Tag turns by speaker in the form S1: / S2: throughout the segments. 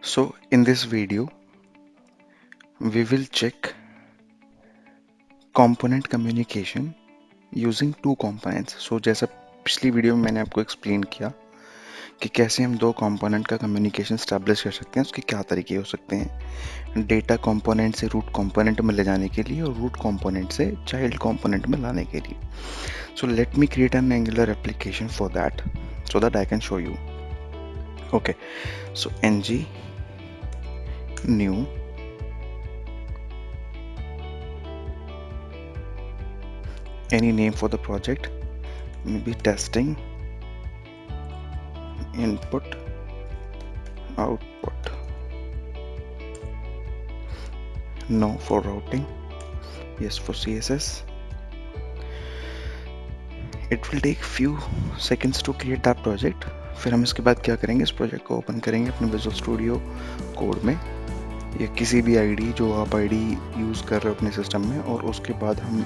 S1: So in this video, we will check component communication using two components. So जैसा पिछली video में मैंने आपको एक्सप्लेन किया कि कैसे हम दो कंपोनेंट का कम्युनिकेशन स्टैब्लिश कर सकते हैं, उसके क्या तरीके हो सकते हैं, डेटा कंपोनेंट से रूट कंपोनेंट में ले जाने के लिए और रूट कंपोनेंट से चाइल्ड कंपोनेंट में लाने के लिए. So let me create an Angular application for that so that I can show you. Okay, so ng new any name for the project, maybe testing input output, no for routing, yes for CSS. It will take few seconds to create that project. फिर हम इसके बाद क्या करेंगे, इस project को open करेंगे अपने विजुअल स्टूडियो कोड में या किसी भी आईडी जो आप आईडी यूज़ कर रहे हो अपने सिस्टम में, और उसके बाद हम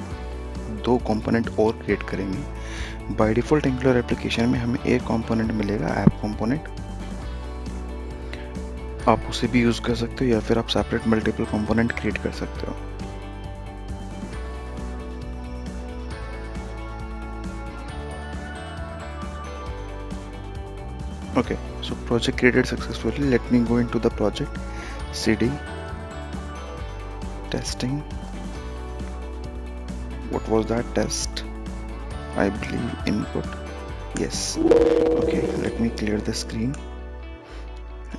S1: दो कंपोनेंट और क्रिएट करेंगे. बाय डिफ़ॉल्ट एंगुलर एप्लीकेशन में हमें एक कंपोनेंट मिलेगा, ऐप कंपोनेंट. आप उसे भी यूज़ कर सकते हो या फिर आप सेपरेट मल्टीपल कंपोनेंट क्रिएट कर सकते हो. Okay, so project created successfully. Let me go into the project. cd testing. What was that test? I believe input. Yes. Okay, let me clear the screen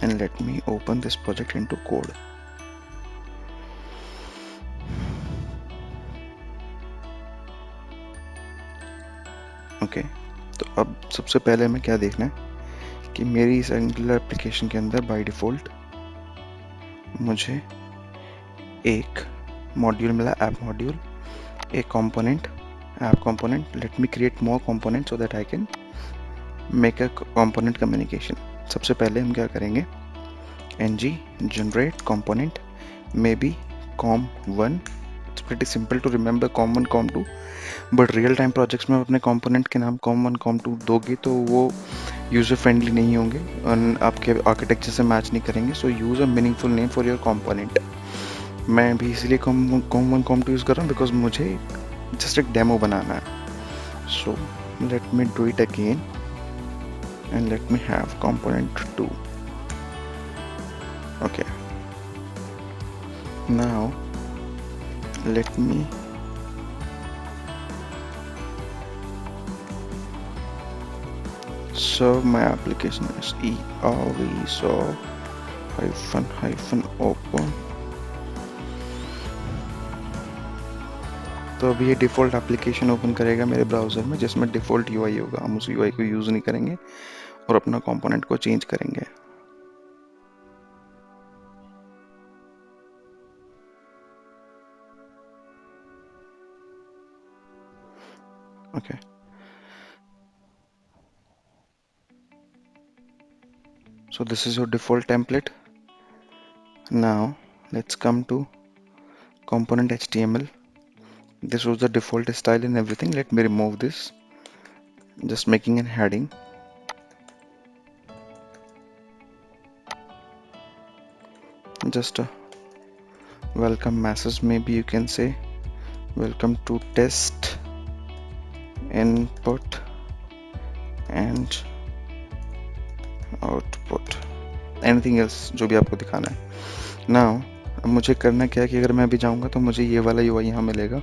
S1: and let me open this project into code. Okay, तो अब सबसे पहले हमें क्या देखना है कि मेरी इस एंगुलर एप्लीकेशन के अंदर बाय डिफ़ॉल्ट मुझे एक मॉड्यूल मिला, ऐप मॉड्यूल, एक component, app component. Let me create more component so that I can make a component communication. सबसे पहले हम क्या करेंगे, ng generate component maybe com1. It's pretty simple to remember com1 com2, but real time projects में अपने component के नाम com1 com2 दोगे तो वो यूज़र फ्रेंडली नहीं होंगे और आपके आर्किटेक्चर से मैच नहीं करेंगे. So use a meaningful name for your component. मैं भी इसीलिए com1 com2 यूज़ कर रहा हूँ बिकॉज मुझे जस्ट एक डेमो बनाना है. So let me do it again and let me have component 2. Okay, now let me serve my application as serve hyphen open. तो अभी ये डिफ़ॉल्ट एप्लीकेशन ओपन करेगा मेरे ब्राउज़र में जिसमें डिफ़ॉल्ट यूआई होगा. हम उस यूआई को यूज़ नहीं करेंगे और अपना कंपोनेंट को चेंज करेंगे. Okay, so this is your default template. Now let's come to component HTML. This was the default style and everything. Let me remove this, just making a heading. Just a welcome message, maybe you can say welcome to test input and output, anything else जो भी आपको दिखाना है. Now अब मुझे करना क्या है कि अगर मैं अभी जाऊंगा तो मुझे ये वाला UI यहाँ मिलेगा.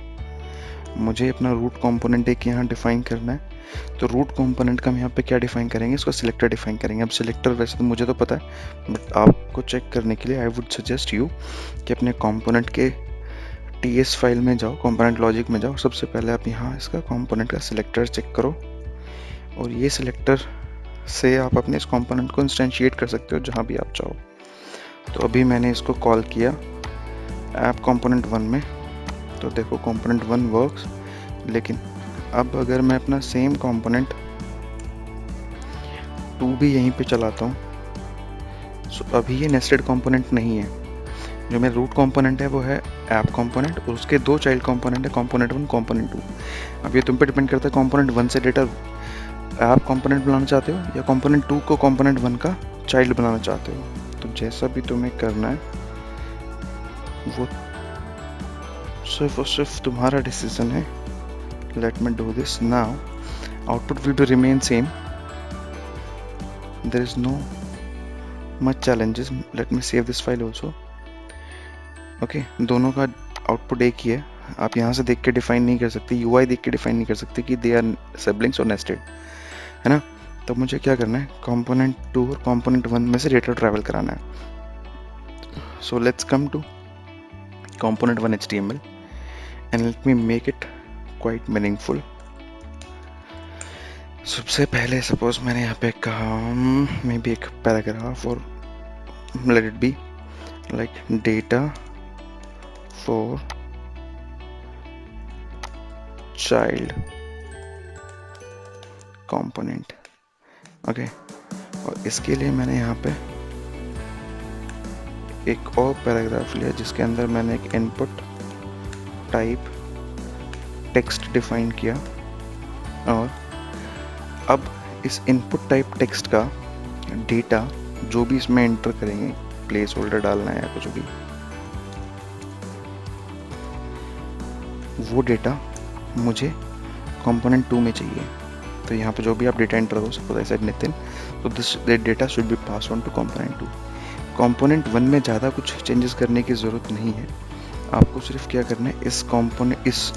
S1: मुझे अपना रूट कंपोनेंट एक यहाँ डिफाइन करना है. तो रूट कंपोनेंट का हम यहाँ पे क्या डिफाइन करेंगे, इसको सिलेक्टर डिफाइन करेंगे. अब सिलेक्टर वैसे तो मुझे तो पता है, बट आपको चेक करने के लिए आई वुड सजेस्ट यू कि अपने कंपोनेंट के TS फाइल में जाओ, कंपोनेंट लॉजिक में जाओ. सबसे पहले आप यहाँ इसका कंपोनेंट का सिलेक्टर चेक करो और ये सिलेक्टर से आप अपने इस कंपोनेंट को इंस्टेंशिएट कर सकते हो जहाँ भी आप चाहो. तो अभी मैंने इसको कॉल किया ऐप कंपोनेंट 1 में, तो देखो कंपोनेंट 1 वर्क्स. लेकिन अब अगर मैं अपना सेम कंपोनेंट 2 भी यहीं पे चलाता हूँ, सो अभी ये नेस्टेड कंपोनेंट नहीं है. जो मेरा रूट कंपोनेंट है वो है ऐप कंपोनेंट और उसके दो चाइल्ड कंपोनेंट है कंपोनेंट 1 कंपोनेंट 2. अब ये तुम पे डिपेंड करता है कंपोनेंट 1 से डेटा ऐप कंपोनेंट बनाना चाहते हो या कंपोनेंट 2 को कंपोनेंट 1 का चाइल्ड बनाना चाहते हो. तो जैसा भी तुम्हें करना है वो सिर्फ और सिर्फ तुम्हारा डिसीजन है. Let me do this now. Output will be remain same. There is no much challenges. Let me save this file also. Okay, दोनों का आउटपुट एक ही है. आप यहाँ से देख के डिफाइन नहीं कर सकते, यूआई देख के डिफाइन नहीं कर सकते कि दे आर सिबलिंग्स और नेस्टेड, है ना. तो मुझे क्या करना है, कंपोनेंट 2 और कंपोनेंट 1 में से डेटा ट्रैवल कराना है. So let's come to component 1 HTML and let me make it quite meaningful. सबसे पहले सपोज मैंने यहाँ पे कहा मे बी एक पैराग्राफ और let it be like data for child component. Okay, और इसके लिए मैंने यहाँ पे एक और पैराग्राफ लिया जिसके अंदर मैंने एक इनपुट टाइप टेक्स्ट डिफाइन किया. और अब इस इनपुट टाइप टेक्स्ट का डेटा जो भी इसमें एंटर करेंगे, प्लेस होल्डर डालना है या कुछ भी, वो डेटा मुझे कंपोनेंट 2 में चाहिए. तो यहाँ पे जो भी आप डेटा एंटर करो, सपोज आई सेड नितिन, तो this data should be pass on to component 2. Component 1 में ज़्यादा कुछ चेंजेस करने की ज़रूरत नहीं है. आपको सिर्फ क्या करना है, इस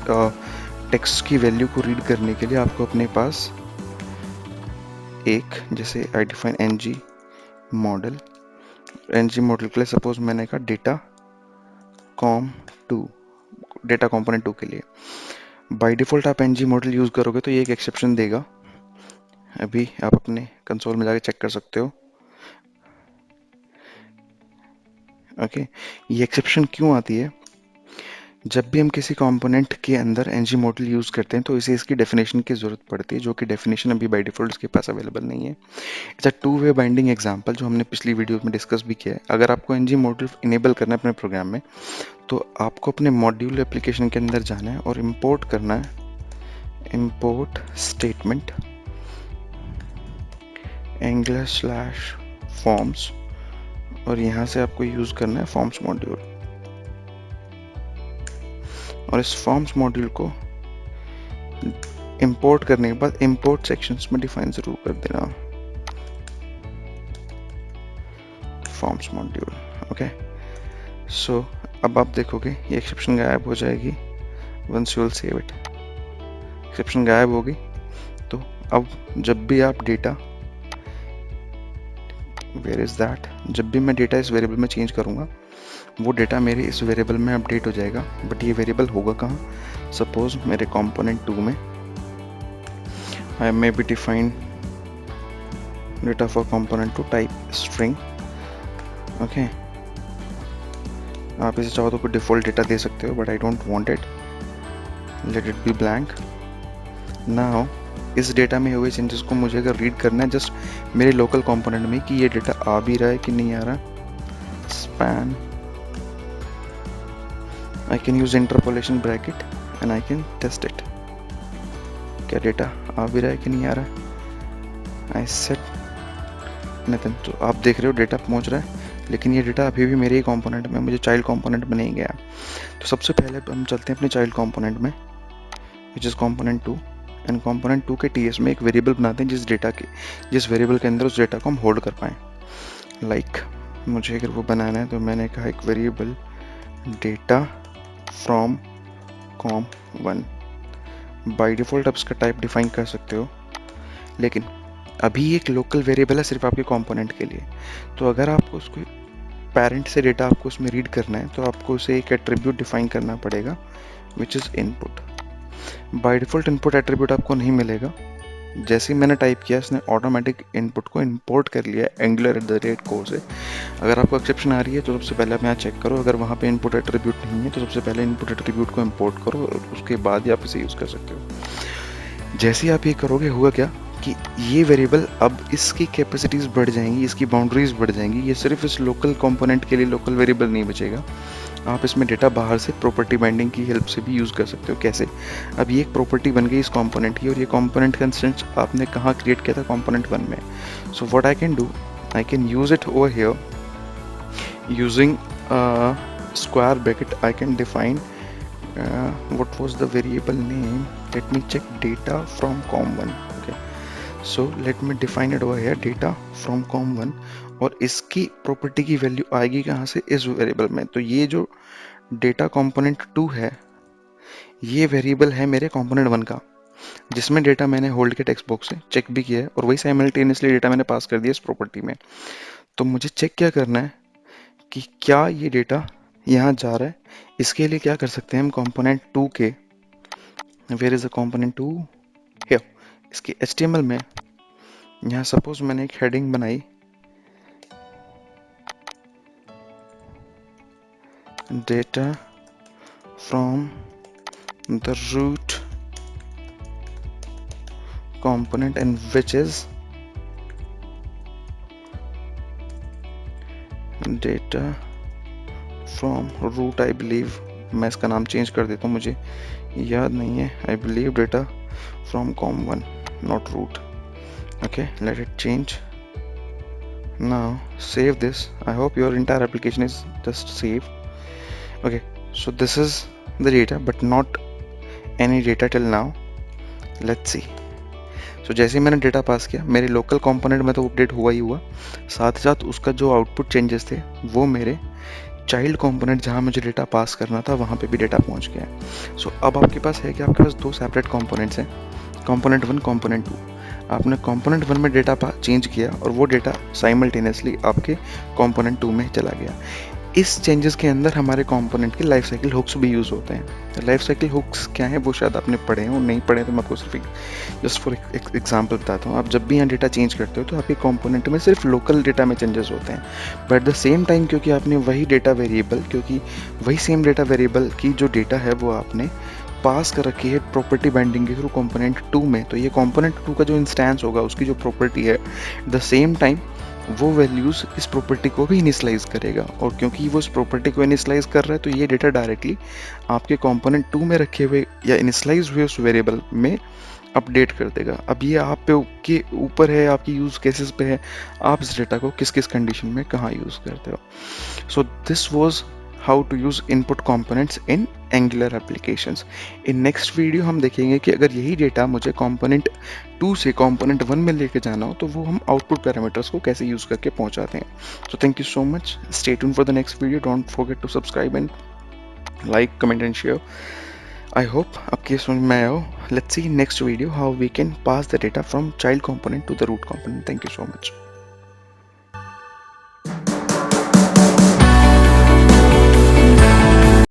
S1: टेक्स्ट की वैल्यू को रीड करने के लिए आपको अपने पास एक, जैसे I define ng model. ng model के लिए सपोज मैंने कहा डेटा कंपोनेंट 2 के लिए. बाय डिफ़ॉल्ट आप ng मॉडल यूज़ करोगे तो ये एक एक्सेप्शन देगा. अभी आप अपने कंसोल में जाके चेक कर सकते हो. ओके, ये एक्सेप्शन क्यों आती है? जब भी हम किसी कंपोनेंट के अंदर ng मॉडल यूज़ करते हैं तो इसे इसकी डेफिनेशन की ज़रूरत पड़ती है, जो कि डेफिनेशन अभी बाय डिफ़ॉल्ट इसके पास अवेलेबल नहीं है. It's a two way binding example जो हमने पिछली वीडियो में डिस्कस भी किया है. अगर आपको ng मॉडल इनेबल करना है अपने प्रोग्राम में, तो आपको अपने मॉड्यूल एप्लीकेशन के अंदर जाना है और इंपोर्ट करना है, इंपोर्ट स्टेटमेंट Angular/forms, और यहाँ से आपको यूज़ करना है फॉर्म्स मॉड्यूल. और इस फॉर्म्स मॉड्यूल को इंपोर्ट करने के बाद इंपोर्ट सेक्शंस में डिफाइन ज़रूर कर देना फॉर्म्स मॉड्यूल. ओके, सो अब आप देखोगे ये एक्सेप्शन गायब हो जाएगी once you will save it. Exception गायब होगी तो अब जब भी आप डेटा, वेयर इज दैट, जब भी मैं डेटा इस वेरिएबल में चेंज करूँगा वो डेटा मेरे इस वेरिएबल में अपडेट हो जाएगा. बट ये वेरिएबल होगा कहाँ? सपोज मेरे कंपोनेंट 2 में I may be define data for component 2 type string. Okay, आप इसे चाहो तो कोई डिफ़ॉल्ट डेटा दे सकते हो, but I don't want it. Late it B blank. Now इस डेटा में हुए चेंजेस को मुझे अगर रीड करना है जस्ट मेरे लोकल कंपोनेंट में कि ये डेटा आ भी रहा है कि नहीं आ रहा, span, I can use interpolation bracket and I can test it. क्या डेटा आ भी रहा है कि नहीं आ रहा है? आई सेट नितिन, तो आप देख रहे हो डेटा पहुंच रहा है, लेकिन ये डेटा अभी भी मेरे ही कंपोनेंट में, मुझे चाइल्ड कंपोनेंट में नहीं गया. तो सबसे पहले हम चलते हैं अपने चाइल्ड कंपोनेंट में, which is component 2. And component 2 के टीएस में एक वेरिएबल बनाते हैं जिस वेरिएबल के अंदर उस डेटा को हम होल्ड कर पाएँ. लाइक मुझे अगर वो बनाना है तो मैंने कहा एक variable data from com1. By default आप इसका टाइप डिफाइन कर सकते हो, लेकिन अभी एक लोकल वेरिएबल है सिर्फ आपके कंपोनेंट के लिए. तो अगर आपको उसको पेरेंट से डेटा आपको उसमें रीड करना है तो आपको उसे एक एट्रीब्यूट डिफाइन करना पड़ेगा which is input. By default input attribute आपको नहीं मिलेगा. जैसे ही मैंने टाइप किया इसने ऑटोमेटिक इनपुट को इंपोर्ट कर लिया Angular@core से. अगर आपको एक्सेप्शन आ रही है तो सबसे पहले आप यहाँ चेक करो, अगर वहाँ पे इनपुट एट्रीब्यूट नहीं है तो सबसे पहले इनपुट एट्रीब्यूट को इंपोर्ट करो और उसके बाद ही आप इसे यूज़ कर सकते हो. जैसे ही आप ये करोगे होगा क्या कि ये वेरिएबल अब इसकी कैपेसिटीज़ बढ़ जाएंगी, इसकी बाउंड्रीज बढ़ जाएंगी. ये सिर्फ इस लोकल कंपोनेंट के लिए लोकल वेरिएबल नहीं बचेगा, आप इसमें डेटा बाहर से प्रॉपर्टी बाइंडिंग की हेल्प से भी यूज़ कर सकते हो. कैसे? अब ये एक प्रॉपर्टी बन गई इस कंपोनेंट की, और ये कंपोनेंट कंस्ट्रेंट आपने कहाँ क्रिएट किया था? कंपोनेंट 1 में. So what I can do, I can use it over here using a square bracket I can define what was the variable name. Let me check data from com1. Okay, so let me define it over here, data from com1, और इसकी property की value आएगी कहाँ से, इस variable में। तो ये जो डेटा कंपोनेंट 2 है, ये वेरिएबल है मेरे कंपोनेंट 1 का, जिसमें डेटा मैंने होल्ड के टेक्स्ट बॉक्स से चेक भी किया है और वही साइमल्टेनियसली डेटा मैंने पास कर दिया इस प्रॉपर्टी में। तो मुझे चेक क्या करना है कि क्या ये डेटा यहाँ जा रहा है। इसके लिए क्या कर सकते हैं हम, कंपोनेंट 2 के, where is the component 2 here, इसके HTML में यहाँ सपोज मैंने एक हेडिंग बनाई, data from the root component and which is data from root I believe। मैं इसका नाम चेंज कर देता हूँ, मुझे याद नहीं है। I believe data from com1 not root। okay, let it change। now save this। I hope your entire application is just saved। okay, so this is the data but not any data till now। let's see। तो जैसे ही मैंने data pass किया, मेरे local component में तो update हुआ ही हुआ, साथ ही साथ उसका जो आउटपुट चेंजेस थे वो मेरे चाइल्ड कंपोनेंट जहाँ मुझे डेटा पास करना था वहाँ पे भी डेटा पहुँच गया है। सो अब आपके पास है कि आपके पास दो सेपरेट कंपोनेंट्स हैं, कंपोनेंट 1, कंपोनेंट 2। आपने कंपोनेंट 1 में डेटा चेंज किया और वो डेटा साइमल्टेनियसली आपके कंपोनेंट 2 में चला गया। इस चेंजेस के अंदर हमारे कंपोनेंट के लाइफ साइकिल हुक्स भी यूज़ होते हैं। लाइफ साइकिल हुक्स क्या है वो शायद आपने पढ़े हैं और नहीं पढ़े तो मैं आपको सिर्फ जस्ट फॉर एग्जांपल बताता हूँ। आप जब भी यहाँ डेटा चेंज करते हो तो आपके कंपोनेंट में सिर्फ लोकल डेटा में चेंजेस होते हैं, but at the same time क्योंकि आपने वही डेटा वेरिएबल, क्योंकि वही सेम डेटा वेरिएबल की जो डेटा है वो आपने पास कर रखी है प्रॉपर्टी बाइंडिंग के थ्रू कंपोनेंट 2 में, तो ये कंपोनेंट 2 का जो इंस्टेंस होगा उसकी जो प्रॉपर्टी है एट द सेम टाइम वो वैल्यूज़ इस प्रॉपर्टी को भी इनिशलाइज करेगा। और क्योंकि वो इस प्रॉपर्टी को इनिशलाइज कर रहा है तो ये डेटा डायरेक्टली आपके कंपोनेंट 2 में रखे हुए या इनिशलाइज हुए उस वेरिएबल में अपडेट कर देगा। अब ये आप पे के ऊपर है, आपकी यूज़ केसेस पे है, आप इस डेटा को किस किस कंडीशन में कहाँ यूज़ करते हो। So this was how to use input components in Angular applications. In next video हम देखेंगे कि अगर यही डेटा मुझे कंपोनेंट 2 से कंपोनेंट 1 में लेके जाना हो तो वो हम आउटपुट पैरामीटर्स को कैसे यूज़ करके पहुंचाते हैं। So thank you so much, stay tune for the next video, don't forget to subscribe and like, comment and share. I hope आपके समझ में आया हो। Let's see next video how we can pass the data from child component to the root component. Thank you so much.